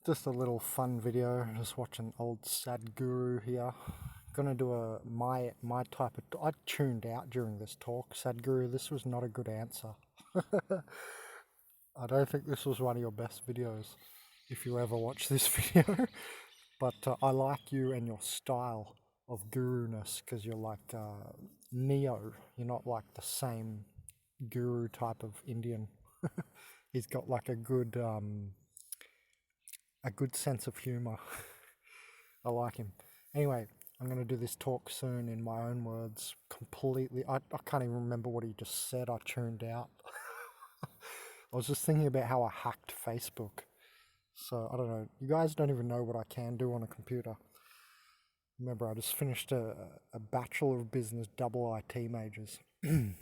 Just a little fun video, just watching old Sadhguru here. Gonna do my type of. I tuned out during this talk, Sadhguru. This was not a good answer. I don't think this was one of your best videos, if you ever watch this video. But I like you and your style of guru-ness, because you're like Neo. You're not like the same guru type of Indian. He's got like a good sense of humor. I like him. Anyway, I'm going to do this talk soon in my own words, completely. I can't even remember what he just said. I tuned out. I was just thinking about how I hacked Facebook. So, I don't know. You guys don't even know what I can do on a computer. Remember, I just finished a Bachelor of Business double IT majors. I'm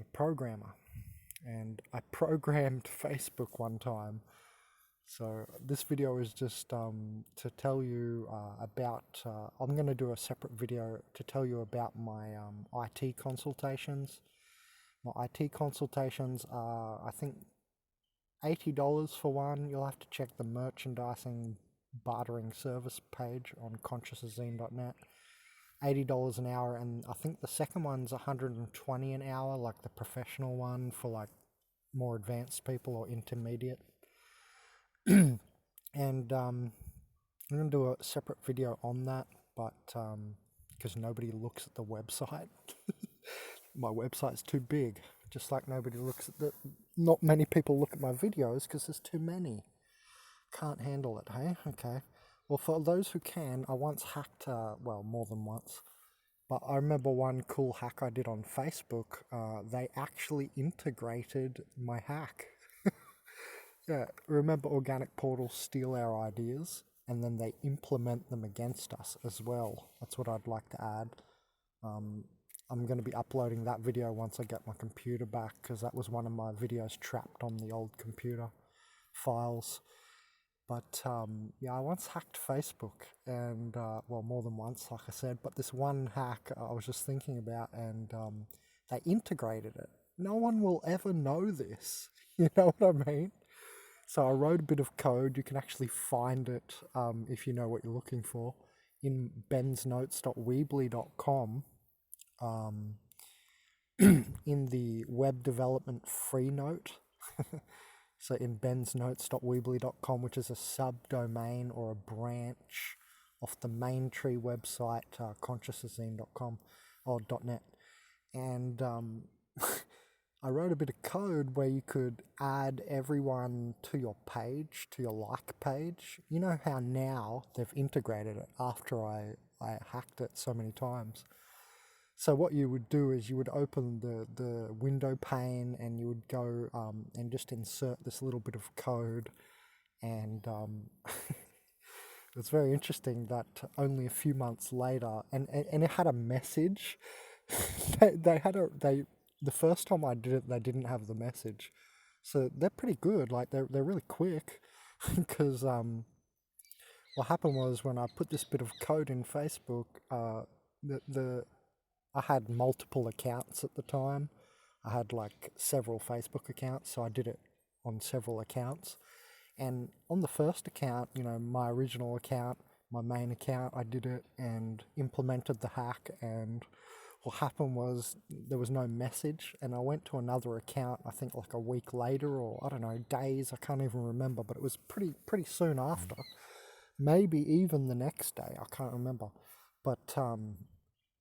a programmer. And I programmed Facebook one time. So this video is just to tell you about, I'm going to do a separate video to tell you about my IT consultations. My IT consultations are, I think, $80 for one. You'll have to check the merchandising bartering service page on consciouszine.net. $80 an hour, and I think the second one's $120 an hour, like the professional one for like more advanced people or intermediate. And I'm going to do a separate video on that, but because nobody looks at the website. My website's too big, just like nobody looks at not many people look at my videos because there's too many. Can't handle it, hey? Okay. Well, for those who can, I once hacked, well, more than once, but I remember one cool hack I did on Facebook. They actually integrated my hack. Yeah, remember organic portals steal our ideas and then they implement them against us as well. That's what I'd like to add. I'm going to be uploading that video once I get my computer back, because that was one of my videos trapped on the old computer files. But yeah, I once hacked Facebook, and well, more than once, like I said, but this one hack I was just thinking about, and they integrated it. No one will ever know this. You know what I mean? So I wrote a bit of code. You can actually find it if you know what you're looking for in bensnotes.weebly.com, in the web development free note. So in bensnotes.weebly.com, which is a subdomain or a branch of the main tree website, consciouszine.com or .net. And I wrote a bit of code where you could add everyone to your page, to your like page. You know how now they've integrated it after I hacked it so many times. So what you would do is you would open the window pane and you would go and just insert this little bit of code. And it's very interesting that only a few months later, and it had a message. The first time I did it, they didn't have the message. So they're pretty good. Like they're really quick, because what happened was when I put this bit of code in Facebook, I had multiple accounts at the time. I had like several Facebook accounts, so I did it on several accounts. And on the first account, you know, my original account, my main account, I did it and implemented the hack. And what happened was there was no message, and I went to another account, I think like a week later, or I don't know, days, I can't even remember, but it was pretty soon after. Maybe even the next day, I can't remember. But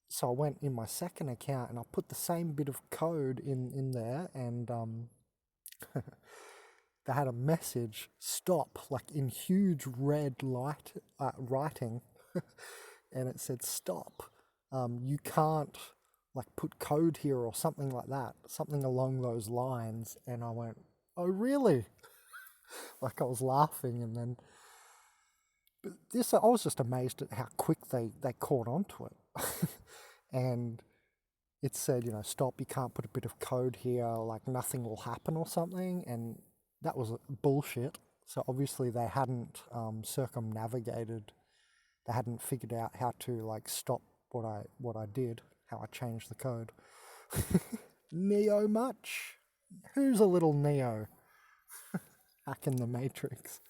so I went in my second account and I put the same bit of code in there, and they had a message, stop, like in huge red writing, and it said stop. You can't like put code here or something like that, something along those lines. And I went, oh really? Like I was laughing, and then I was just amazed at how quick they caught onto it. And it said, you know, stop, you can't put a bit of code here, like nothing will happen or something. And that was bullshit. So obviously they hadn't circumnavigated, they hadn't figured out how to like stop what I did, how I changed the code. Neo much? Who's a little Neo? Hack in the Matrix.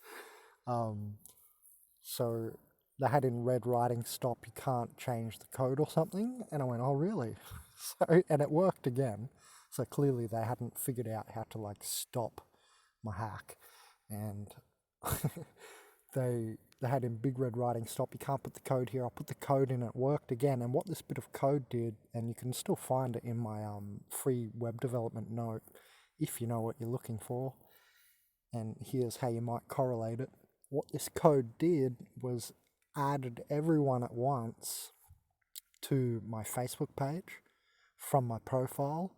So they had in red writing, stop, you can't change the code or something. And I went, oh, really? And it worked again. So clearly they hadn't figured out how to like stop my hack. And they had in big red writing, stop, you can't put the code here. I put the code in, it worked again. And what this bit of code did, and you can still find it in my free web development note if you know what you're looking for. And here's how you might correlate it. What this code did was added everyone at once to my Facebook page from my profile.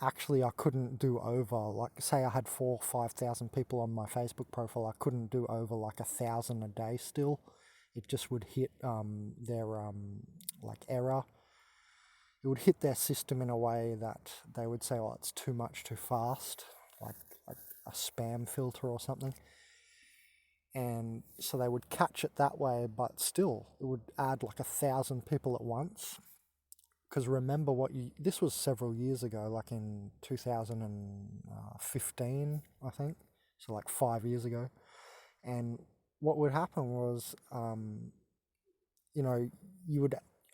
Actually, I couldn't do over, like, say I had 4,000 or 5,000 people on my Facebook profile, I couldn't do over like 1,000 a day still. It just would hit their like error. It would hit their system in a way that they would say, oh, it's too much too fast, like a spam filter or something. And so they would catch it that way, but still, it would add like 1,000 people at once. Because remember this was several years ago, like in 2015, I think. So like 5 years ago. And what would happen was, I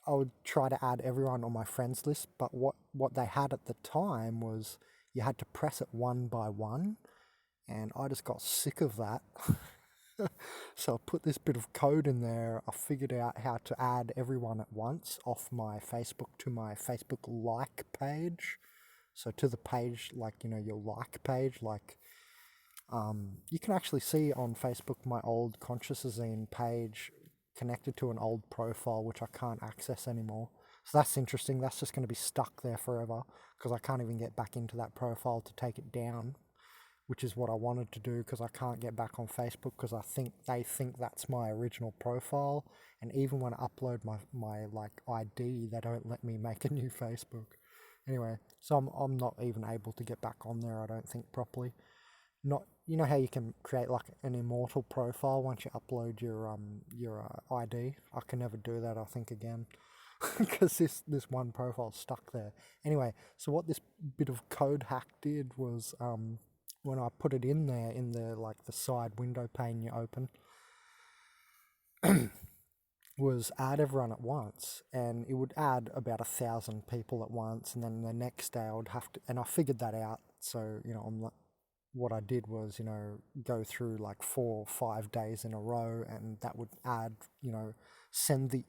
would try to add everyone on my friends list, but what they had at the time was you had to press it one by one, and I just got sick of that. So I put this bit of code in there. I figured out how to add everyone at once off my Facebook to my Facebook like page. So to the page, like, your like page, like, you can actually see on Facebook my old Consciousazine page connected to an old profile, which I can't access anymore. So that's interesting. That's just going to be stuck there forever because I can't even get back into that profile to take it down, which is what I wanted to do because I can't get back on Facebook because they think that's my original profile. And even when I upload my like ID, they don't let me make a new Facebook. Anyway, so I'm not even able to get back on there, I don't think, properly. Not, you know how you can create like an immortal profile once you upload your ID? I can never do that, I think, again. Because this one profile's stuck there. Anyway, so what this bit of code hack did was when I put it in there in the like the side window pane you open, was add everyone at once, and it would add about 1,000 people at once, and then the next day I would have to, and I figured that out. So what I did was go through like 4 or 5 days in a row, and that would add send the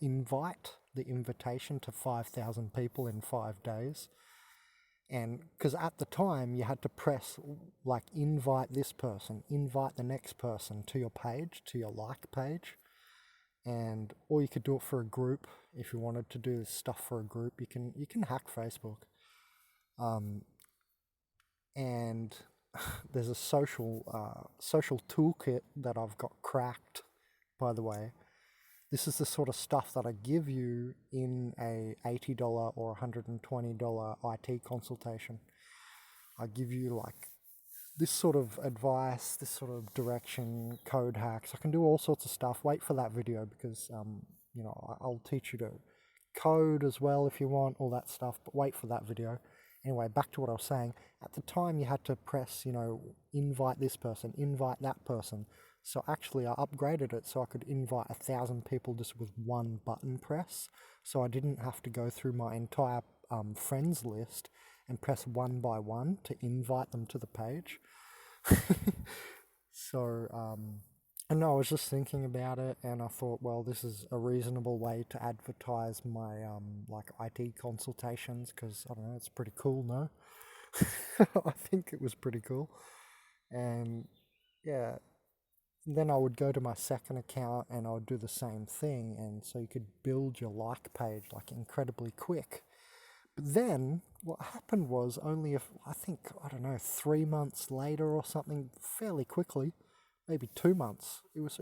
invitation to 5,000 people in 5 days. And because at the time you had to press like invite this person, invite the next person to your page, to your like page, or you could do it for a group if you wanted to do stuff for a group. You can hack Facebook, and there's a social toolkit that I've got cracked, by the way. This is the sort of stuff that I give you in a $80 or $120 IT consultation. I give you like this sort of advice, this sort of direction, code hacks. I can do all sorts of stuff. Wait for that video because I'll teach you to code as well if you want, all that stuff, but wait for that video. Anyway, back to what I was saying. At the time you had to press, invite this person, invite that person. So actually I upgraded it so I could invite 1,000 people just with one button press. So I didn't have to go through my entire friends list and press one by one to invite them to the page. So, and I was just thinking about it, and I thought, well, this is a reasonable way to advertise my like IT consultations, because I don't know, it's pretty cool, no? I think it was pretty cool. And yeah, then I would go to my second account and I would do the same thing, and so you could build your like page like incredibly quick. But then what happened was only I think, I don't know, 3 months later or something, fairly quickly, maybe 2 months, it was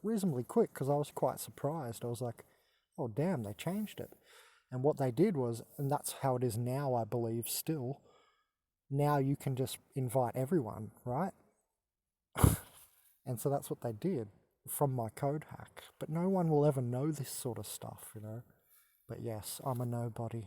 reasonably quick, because I was quite surprised. I was like, oh damn, they changed it. And what they did was, and that's how it is now, I believe, still, now you can just invite everyone, right? And so that's what they did from my code hack. But no one will ever know this sort of stuff, But yes, I'm a nobody.